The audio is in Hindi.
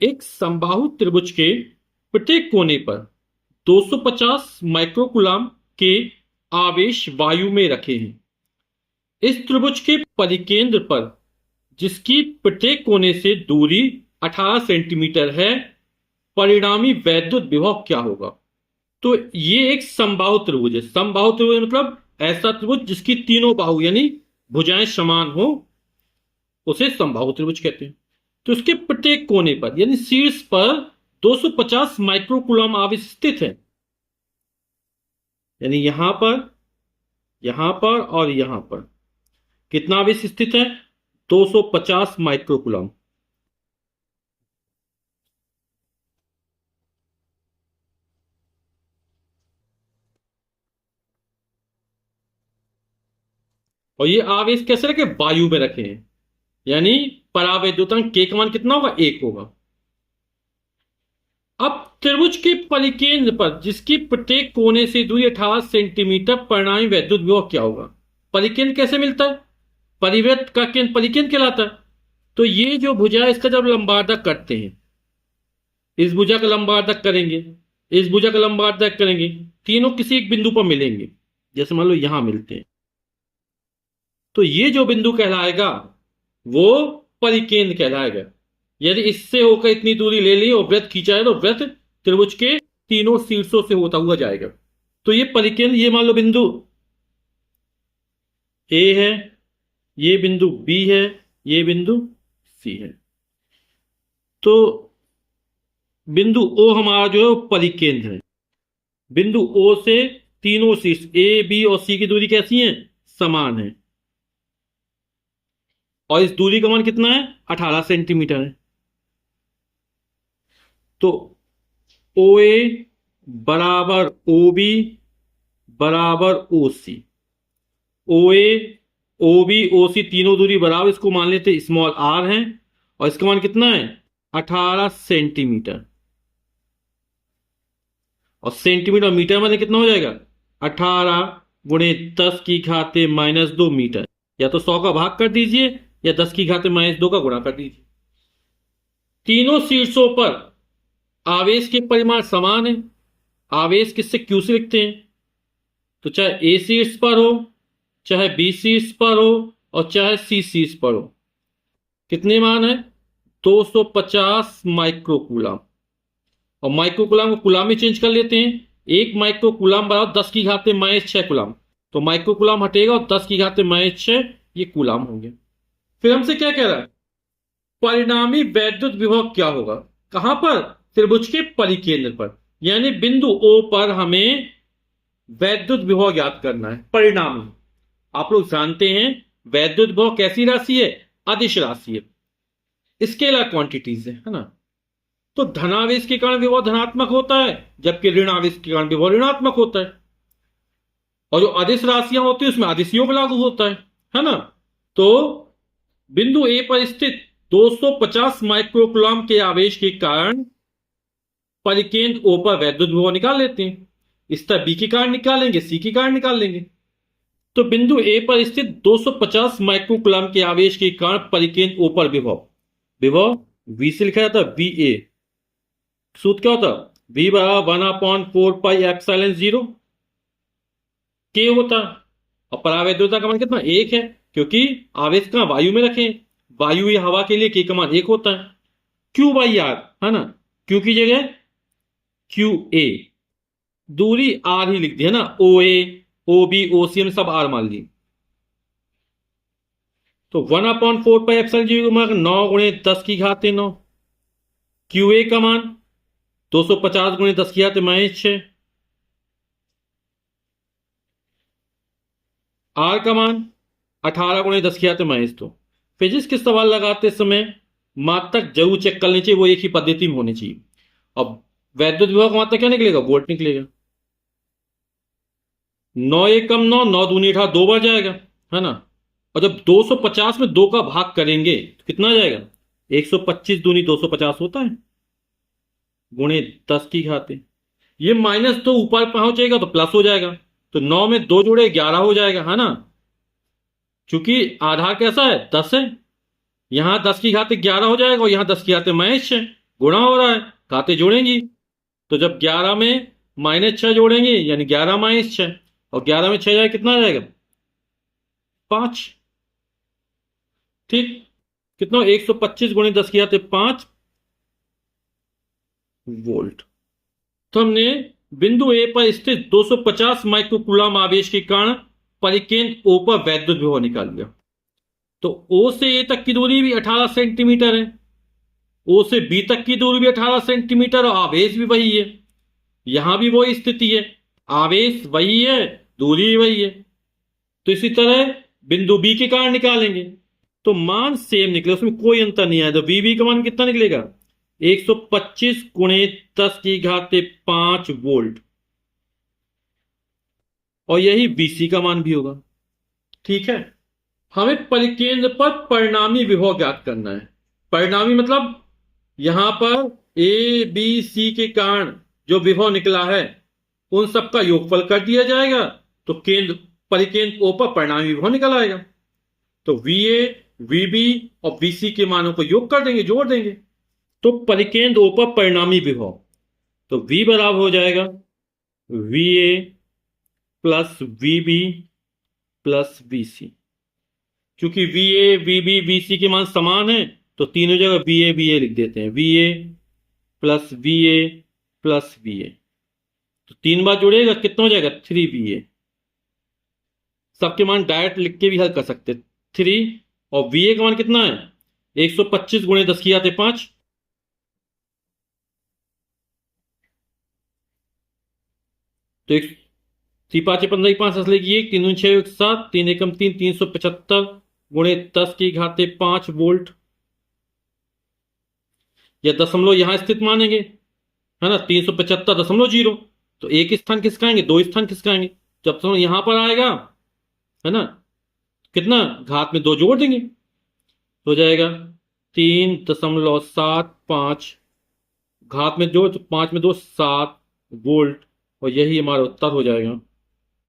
एक समबाहु त्रिभुज के प्रत्येक कोने पर 250 माइक्रोकूलाम के आवेश वायु में रखे हैं। इस त्रिभुज के परिकेंद्र पर, जिसकी प्रत्येक कोने से दूरी 18 सेंटीमीटर है, परिणामी वैद्युत विभव क्या होगा? तो ये एक समबाहु त्रिभुज है। समबाहु त्रिभुज मतलब ऐसा त्रिभुज जिसकी तीनों बाहु यानी भुजाएं समान हो, उसे समबाहु त्रिभुज कहते हैं। तो इसके प्रत्येक कोने पर यानी शीर्ष पर 250 माइक्रोकूलम आवेश स्थित है। यानी यहां पर और यहां पर कितना आवेश स्थित है? 250 माइक्रोकूलम। और ये आवेश कैसे रखे? वायु में रखे हैं। यानी परावैद्युतांक के का मान कितना होगा? 1 होगा। अब त्रिभुज के परिकेंद्र पर, जिसकी प्रत्येक कोने से दूरी 18 सेंटीमीटर, परिणामी वैद्युत विभव क्या होगा? परिकेंद्र कैसे मिलता है? परिवृत्त का केंद्र परिकेंद्र कहलाता है। तो ये जो भुजा है, इसका जब लंबार्धक करते हैं, इस भुजा का लंबार्धक करेंगे, इस भुजा का लंबार्धक करेंगे, तीनों किसी एक बिंदु पर मिलेंगे। जैसे मान लो यहां मिलते हैं, तो ये जो बिंदु कहलाएगा वो परिकेंद्र कहलाएगा। यदि इससे होकर इतनी दूरी ले ली और वृत्त खींचा है, तो वृत्त त्रिभुज के तीनों शीर्षों से होता हुआ जाएगा। तो ये परिकेंद्र, ये मान लो बिंदु ए है, ये बिंदु बी है, ये बिंदु सी है। तो बिंदु ओ हमारा जो है वो परिकेंद्र है। बिंदु ओ से तीनों शीर्ष ए, बी और सी की दूरी कैसी है? समान है। और इस दूरी का मान कितना है? 18 सेंटीमीटर है। तो ओ ए बराबर ओ बी बराबर ओ सी। ओ ए, ओ बी, ओ सी तीनों दूरी बराबर, इसको मान लेते स्मॉल आर है। और इसका मान कितना है? 18 सेंटीमीटर। और सेंटीमीटर मीटर में कितना हो जाएगा? 18 गुणे 10 की घाते -2 मीटर। या तो 100 का भाग कर दीजिए या 10 की घाते -2 का गुणा कर दीजिए। तीनों शीर्षों पर आवेश के परिमाण समान है। आवेश किससे? क्यू से लिखते हैं। तो चाहे ए शीर्ष पर हो, चाहे बी शीर्ष पर हो, और चाहे सी शीर्ष पर हो, कितने मान है? 250 माइक्रोकूलम। और माइक्रोकूलम को कूलम में चेंज कर लेते हैं। 1 माइक्रोकूलम बराबर 10 की घाते -6 कूलम। तो माइक्रोकूलम हटेगा और 10 की घाते -6 ये कूलम होंगे। फिर हमसे क्या कह रहा है? परिणामी वैद्युत विभव क्या होगा? कहां पर? त्रिभुज के परिकेंद्र पर, यानी बिंदु ओ पर हमें वैद्युत विभव ज्ञात करना है। परिणामी, आप लोग जानते हैं वैद्युत विभव कैसी राशि है? अदिश राशि है, स्केलर क्वांटिटीज है ना। तो धनावेश के कारण विभव धनात्मक होता है, जबकि ऋण आवेश के कारण विभव ऋणात्मक होता है। और जो अदिश राशियां होती है उसमें अदिश योग लागू होता है ना। तो बिंदु ए पर स्थित 250 माइक्रोकूलम के आवेश के कारण परिकेंद्र ओ पर वैद्युत विभव निकाल लेते हैं। इस तरह बी के कारण निकालेंगे, सी के कारण निकाल लेंगे। तो बिंदु ए पर स्थित 250 माइक्रोकूलम के आवेश के कारण परिकेंद्र ओ पर विभव वी से लिखा जाता है वी ए। सूत्र क्या होता? वी बराबर 1/4 पाई एप्सिलॉन 0 के होता। और परावैद्युता का मान कितना? 1 है, क्योंकि आवेश कहां? वायु में रखें। वायु या हवा के लिए के का मान 1 होता है। क्यू बाई आर है ना, क्यू की जगह क्यू ए, दूरी आर ही लिख दी है ना। ओ ए, ओ बी, ओ सी, हम सब आर मान ली। तो 1/4 पाई एप्सिलॉन 0 मान 9 गुणे 10 की घाते 9। क्यू ए का मान 250 गुणे 10 की घाते -6। आर का मान 18 गुणे 10 की घाते -2। फिजिक्स के सवाल लगाते समय मात्रक जरूर चेक कर लेनी चाहिए, वो एक ही पद्धति में होनी चाहिए। अब वैद्युत विभव का मात्रक क्या निकलेगा? वोल्ट निकलेगा। 9 एकम 9, 9 दूनी 18, 2 बार जाएगा है ना। और जब 250 में 2 का भाग करेंगे तो कितना जाएगा? 125 दूनी 250 होता है, गुणे 10 की घाते। ये -2 ऊपर पहुंचेगा तो प्लस हो जाएगा। तो 9 में 2 जोड़े 11 हो जाएगा है ना। चूंकि आधार कैसा है? 10 है, यहां 10 की घाते 11 हो जाएगा और यहां 10 की घाते -6। गुणा हो रहा है, घातें जोड़ेंगी। तो जब 11 में -6 जोड़ेंगे यानी 11 - 6, और 11 में 6 जाए कितना आ जाएगा? 5। ठीक, कितना? 125 गुणे 10 की घात 5 वोल्ट। तो हमने बिंदु ए पर स्थित 250 माइक्रोकूलम आवेश के कारण परिकेंद्र ओ पर वैद्युत विभव निकाल लिया। तो ओ से ए तक की दूरी भी 18 सेंटीमीटर है, ओ से बी तक की दूरी भी 18 सेंटीमीटर, और आवेश भी वही है। यहां भी वही स्थिति है, आवेश वही है, दूरी भी वही है। तो इसी तरह बिंदु बी के कारण निकालेंगे, तो मान सेम निकले, उसमें कोई अंतर नहीं आया। तो वी का मान कितना निकलेगा? 125 गुणे 10 की घात 5 वोल्ट, और यही बीसी का मान भी होगा। ठीक है, हमें परिकेंद्र पर परिणामी विभव ज्ञात करना है। परिणामी मतलब यहां पर ए बी सी के कारण जो विभव निकला है उन सबका योगफल कर दिया जाएगा, तो केंद्र परिकेंद्र ओ पर परिणामी विभव निकल आएगा। तो वी ए, वी बी और बी सी के मानों को योग कर देंगे, जोड़ देंगे, तो परिकेंद्र ओ पर परिणामी विभव, तो वी बराबर हो जाएगा V A plus V B plus V C. क्योंकि V A V B V C के मान समान है, तो तीनों जगह वी ए लिख देते हैं। We A plus we A plus V A, तो 3 बार जोड़ेगा कितना हो जाएगा? 3 वी ए। सबके मान डायरेक्ट लिख के भी हल कर सकते हैं। 3, और वी ए का मान कितना है? 125 गुणे 10 की घात 5। तो एक 3 5 15 5 असले की 1 3 दूनी 6 1 7 3 एकम 3 375 गुणे 10 की घात 5 वोल्ट, या दशमलव यहां स्थित मानेंगे, है ना? 375.0, तो एक स्थान खिसकाएंगे, 2 स्थान खिसकाएंगे, जब दशमलव यहां पर आएगा, है ना, कितना? घात में 2 जोड़ देंगे, तो हो जाएगा 3.75, घात में जोड़ तो 5 में 2 7 वोल्ट, और यही हमारा उत्तर हो जाएगा।